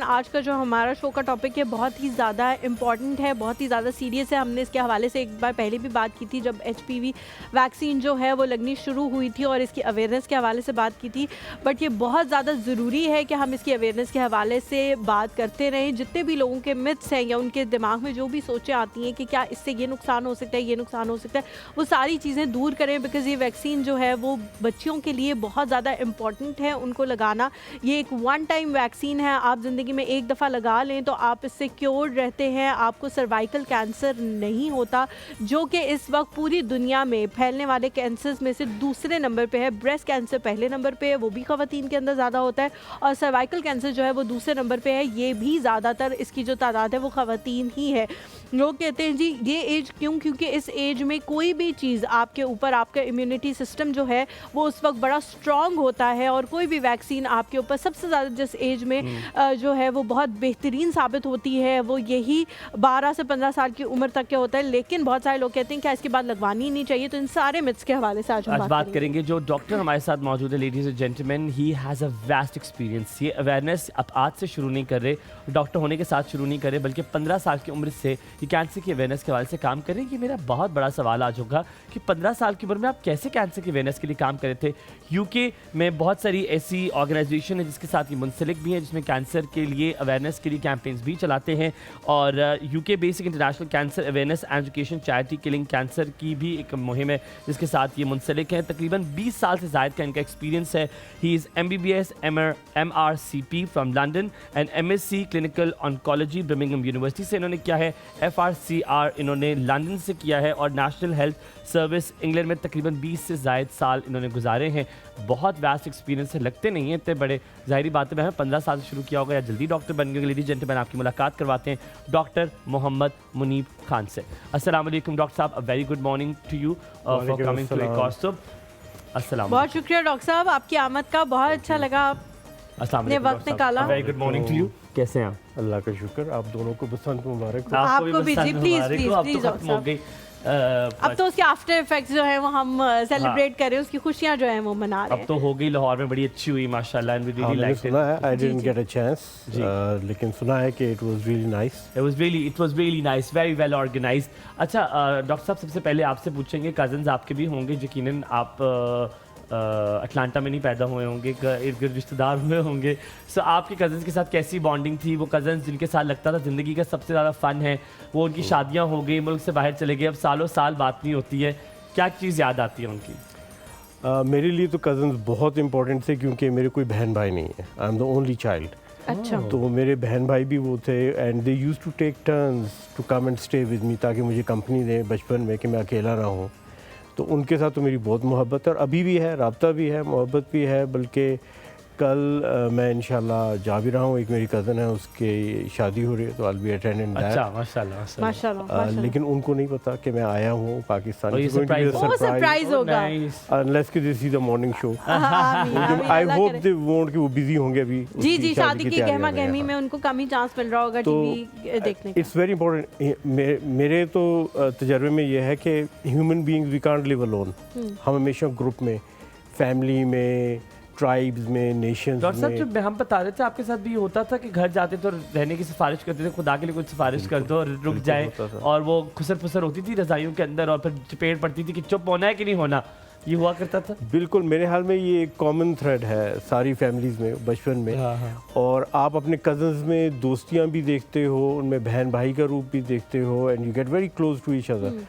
आज का जो हमारा शो का टॉपिक है बहुत ही ज़्यादा इम्पॉर्टेंट है, बहुत ही ज़्यादा सीरियस है। हमने इसके हवाले से एक बार पहले भी बात की थी जब एचपीवी वैक्सीन जो है वो लगनी शुरू हुई थी और इसकी अवेयरनेस के हवाले से बात की थी। बट ये बहुत ज़्यादा ज़रूरी है कि हम इसकी अवेयरनेस के हवाले से बात करते रहें। जितने भी लोगों के मिथ्स हैं या उनके दिमाग में जो भी सोचें आती हैं कि क्या इससे ये नुकसान हो सकता है, ये नुकसान हो सकता है, वो सारी चीज़ें दूर करें। बिकॉज़ ये वैक्सीन जो है वो बच्चियों के लिए बहुत ज़्यादा इम्पॉर्टेंट है उनको लगाना। ये एक वन टाइम वैक्सीन है, आप ज़िंदगी में एक दफ़ा लगा लें तो आप इससे क्योर रहते हैं, आपको सर्वाइकल कैंसर नहीं होता, जो कि इस वक्त पूरी दुनिया में फैलने वाले कैंसर्स में से दूसरे नंबर पे है। ब्रेस्ट कैंसर पहले नंबर पे है, वो भी ख़वातीन के अंदर ज़्यादा होता है, और सर्वाइकल कैंसर जो है वो दूसरे नंबर पे है, ये भी ज़्यादातर इसकी जो तादाद है वो ख़वातीन ही है। लोग कहते हैं जी ये एज क्यों, क्योंकि इस एज में कोई भी चीज़ आपके ऊपर, आपका इम्यूनिटी सिस्टम जो है वो उस वक्त बड़ा स्ट्रॉन्ग होता है, और कोई भी वैक्सीन आपके ऊपर सबसे ज़्यादा जिस एज में जो है वो बहुत बेहतरीन साबित होती है वो यही 12 से 15 साल की उम्र तक के होता है। लेकिन बहुत सारे लोग कहते हैं कि इसके बाद लगवानी ही नहीं चाहिए। तो इन सारे मिथ्स के हवाले से आज हम बात करेंगे। जो डॉक्टर हमारे साथ मौजूद है, ladies and gentleman, he has a vast experience. ये अवेयरनेस अब आज से शुरू नहीं कर रहे, डॉक्टर होने के साथ शुरू नहीं कर रहे, बल्कि 15 साल की उम्र से ये कैंसर की अवेयरनेस के हवाले से काम कर रहे हैं। ये मेरा बहुत बड़ा सवाल आज होगा कि 15 साल की उम्र में आप कैसे कैंसर की अवेयरनेस के लिए काम कर रहे थे। यूके में बहुत सारी ऐसी ऑर्गेनाइजेशन है जिसके साथ ये मुंसलिक भी है, जिसमें कैंसर के लिए अवेयरनेस के लिए कैंपेन्स भी चलाते हैं। और UK basic international cancer awareness education charity killing cancer की भी एक मुहिम है जिसके साथ ये मुंसलिक है। तकरीबन 20 साल से ज़ायद का इनका एक्सपीरियंस है। He is MBBS MRCP from London and MSc clinical oncology Birmingham university से इन्होंने किया है। FRCR इन्होंने लंदन से किया है, और नेशनल हेल्थ सर्विस इंग्लैंड में तकरीबन 20 से ज़ायद साल इन्होंने गुजारे हैं। बहुत वास्ट एक्सपीरियंस है, लगते नहीं हैं इतने बड़े। ज़ाहिरी बात है, 15 साल से शुरू किया होगा या जल्दी डॉक्टर बन गए। लेडीज जेंटलमैन, आपकी मुलाकात करवाते हैं डॉक्टर मोहम्मद मुनीब खान से। अस्सलाम वालेकुम डॉक्टर साहब, a very good morning to you for coming to कॉर्सब। अस्सलाम, बहुत शुक्रिया डॉक्टर साहब, आपकी आमद का बहुत अच्छा लगा, आपने वक्त निकाला। Very good morning to you, कैसे हैं आप? अल्लाह का शुक्र, आप दोनों को बसंत मुबारक। आपको भी जी, प्लीज प्लीज खत्म हो गई। अब तो उसके आफ्टर इफेक्ट्स जो है वो हम सेलिब्रेट कर रहे हैं, उसकी खुशियां जो है वो मना रहे हैं। अब तो हो गई, लाहौर में बड़ी अच्छी हुई माशाल्लाह, and we really like it. सुना है, I didn't get a chance, लेकिन सुना है कि it was really nice. It was really nice, very well organised. अच्छा डॉक्टर साहब, सबसे पहले आपसे पूछेंगे, कजन्स आपके भी होंगे यकीनन, आप अटलांटा में नहीं पैदा हुए होंगे, इर्द गिर्द रिश्तेदार हुए होंगे। सो आपके कज़न्स के साथ कैसी बॉन्डिंग थी? वो कज़न्स जिनके साथ लगता था ज़िंदगी का सबसे ज़्यादा फ़न है, वो उनकी शादियां हो गई, मुल्क से बाहर चले गए, अब सालों साल बात नहीं होती है, क्या चीज़ याद आती है उनकी? मेरे लिए तो कज़न्स बहुत इंपॉर्टेंट थे, क्योंकि मेरे कोई बहन भाई नहीं है, I am the only child. अच्छा। तो मेरे बहन भाई भी वो थे, and they used to take turns to come and stay with me, ताकि मुझे कंपनी दें बचपन में कि मैं अकेला ना हूँ। तो उनके साथ तो मेरी बहुत मोहब्बत है, और अभी भी है, राब्ता भी है, मोहब्बत भी है। बल्कि कल मैं इंशाल्लाह जा भी रहा हूँ, एक मेरी कज़न है उसकी शादी हो रही है, तो I will be attending that. अच्छा, माशाल्लाह माशाल्लाह। लेकिन उनको नहीं पता कि मैं आया हूँ पाकिस्तान। ये सरप्राइज होगा, अनलेस कि they see the morning show. I hope they won't कि वो बिजी होंगे अभी। जी, शादी की गहमा गहमी में उनको कम ही चांस मिल रहा होगा टीवी देखने का। It's very important. मेरे तो तजर्बे में ये है कि human beings we can't live alone. हम हमेशा ग्रुप में, फैमिली में, ट्राइब्स में, नेशंस डॉक्टर साहब, जब हम बता रहे थे आपके साथ भी होता था कि घर जाते तो रहने की सिफारिश करते थे, खुदा के लिए कुछ सिफारिश कर दो और रुक जाए, और वो खुसर फुसर होती थी रजाइयों के अंदर, और फिर चपेट पड़ती थी कि चुप होना है कि नहीं होना, ये हुआ करता था। बिल्कुल, मेरे हाल में ये एक कॉमन थ्रेड है सारी फैमिलीज़ में बचपन में। और आप अपने कज़न्स में दोस्तियाँ भी देखते हो, उनमें बहन भाई का रूप भी देखते हो, and you get very close to each other.